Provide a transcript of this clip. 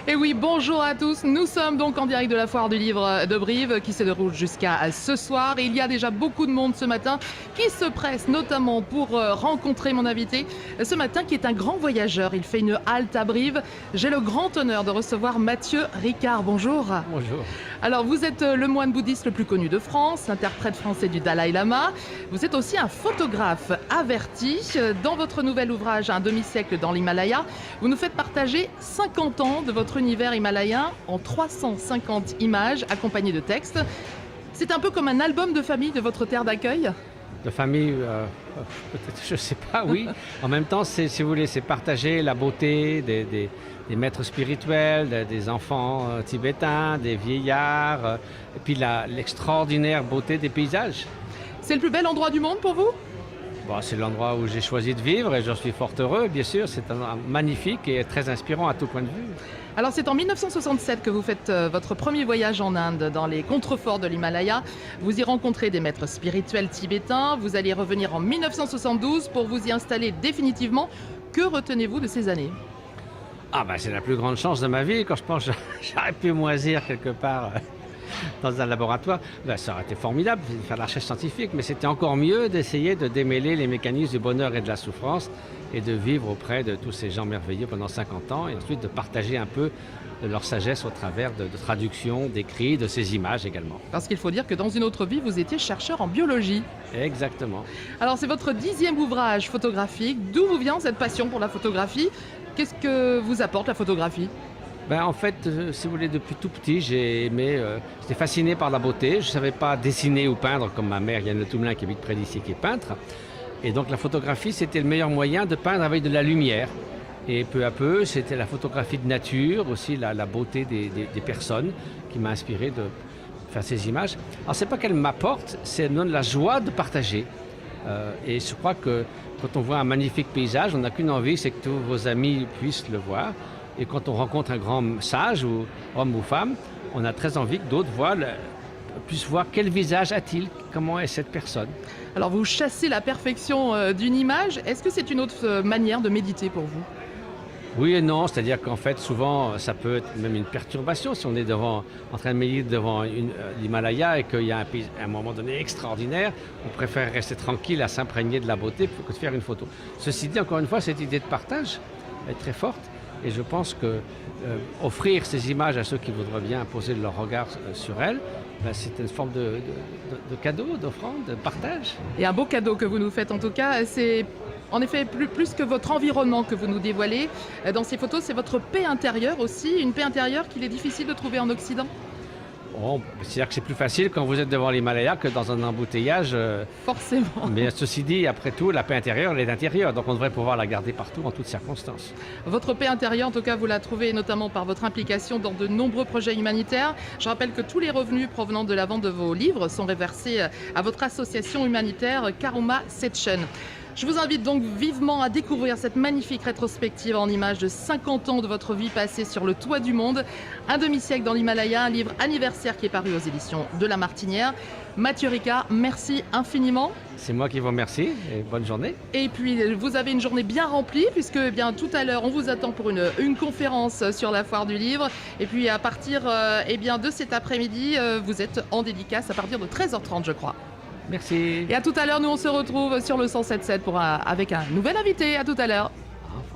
Et oui, bonjour à tous. Nous sommes donc en direct de la foire du livre de Brive qui se déroule jusqu'à ce soir. Et il y a déjà beaucoup de monde ce matin qui se presse notamment pour rencontrer mon invité ce matin qui est un grand voyageur. Il fait une halte à Brive. J'ai le grand honneur de recevoir Mathieu Ricard. Bonjour. Bonjour. Alors vous êtes le moine bouddhiste le plus connu de France, l'interprète français du Dalai Lama. Vous êtes aussi un photographe averti. Dans votre nouvel ouvrage Un demi-siècle dans l'Himalaya, vous nous faites partager 50 ans de votre univers himalayen en 350 images accompagnées de textes. C'est un peu comme un album de famille de votre terre d'accueil. De famille, peut-être, je ne sais pas, oui. En même temps, si vous voulez, c'est partager la beauté des maîtres spirituels, des enfants tibétains, des vieillards, et puis l'extraordinaire beauté des paysages. C'est le plus bel endroit du monde pour vous ? Bon, c'est l'endroit où j'ai choisi de vivre et j'en suis fort heureux, bien sûr. C'est magnifique et très inspirant à tout point de vue. Alors c'est en 1967 que vous faites votre premier voyage en Inde, dans les contreforts de l'Himalaya. Vous y rencontrez des maîtres spirituels tibétains. Vous allez revenir en 1972 pour vous y installer définitivement. Que retenez-vous de ces années ? Ah ben, c'est la plus grande chance de ma vie. Quand je pense que j'aurais pu moisir quelque part dans un laboratoire, ben, ça aurait été formidable de faire de la recherche scientifique, mais c'était encore mieux d'essayer de démêler les mécanismes du bonheur et de la souffrance et de vivre auprès de tous ces gens merveilleux pendant 50 ans et ensuite de partager un peu de leur sagesse au travers de traductions, d'écrits, de ces images également. Parce qu'il faut dire que dans une autre vie, vous étiez chercheur en biologie. Exactement. Alors c'est votre 10e ouvrage photographique. D'où vous vient cette passion pour la photographie ? Qu'est-ce que vous apporte la photographie ? Ben, en fait, si vous voulez, depuis tout petit, j'étais fasciné par la beauté. Je ne savais pas dessiner ou peindre comme ma mère, Yann Le Toumelin, qui habite près d'ici, qui est peintre. Et donc la photographie, c'était le meilleur moyen de peindre avec de la lumière. Et peu à peu, c'était la photographie de nature, aussi la beauté des personnes qui m'a inspiré de faire ces images. Alors, c'est pas qu'elle m'apporte, c'est elle me donne la joie de partager. Et je crois que quand on voit un magnifique paysage, on n'a qu'une envie, c'est que tous vos amis puissent le voir. Et quand on rencontre un grand sage, ou homme ou femme, on a très envie que d'autres puissent voir quel visage a-t-il, comment est cette personne. Alors vous chassez la perfection d'une image. Est-ce que c'est une autre manière de méditer pour vous ? Oui et non, c'est-à-dire qu'en fait, souvent, ça peut être même une perturbation si on est en train de méditer devant l'Himalaya et qu'il y a un moment donné extraordinaire, on préfère rester tranquille à s'imprégner de la beauté plutôt que de faire une photo. Ceci dit, encore une fois, cette idée de partage est très forte et je pense que offrir ces images à ceux qui voudraient bien poser leur regard sur elles, ben, c'est une forme de cadeau, d'offrande, de partage. Et un beau cadeau que vous nous faites en tout cas, c'est en effet plus que votre environnement que vous nous dévoilez. Dans ces photos, c'est votre paix intérieure aussi, une paix intérieure qu'il est difficile de trouver en Occident. Bon, c'est-à-dire que c'est plus facile quand vous êtes devant l'Himalaya que dans un embouteillage. Forcément. Mais ceci dit, après tout, la paix intérieure, elle est intérieure, donc on devrait pouvoir la garder partout, en toutes circonstances. Votre paix intérieure, en tout cas, vous la trouvez notamment par votre implication dans de nombreux projets humanitaires. Je rappelle que tous les revenus provenant de la vente de vos livres sont reversés à votre association humanitaire Karuma Sechen. Je vous invite donc vivement à découvrir cette magnifique rétrospective en images de 50 ans de votre vie passée sur le toit du monde. Un demi-siècle dans l'Himalaya, un livre anniversaire qui est paru aux éditions de La Martinière. Mathieu Ricard, merci infiniment. C'est moi qui vous remercie et bonne journée. Et puis vous avez une journée bien remplie puisque tout à l'heure on vous attend pour une conférence sur la foire du livre. Et puis à partir de cet après-midi, vous êtes en dédicace à partir de 13h30 je crois. Merci. Et à tout à l'heure, nous on se retrouve sur le 107.7 avec un nouvel invité. À tout à l'heure.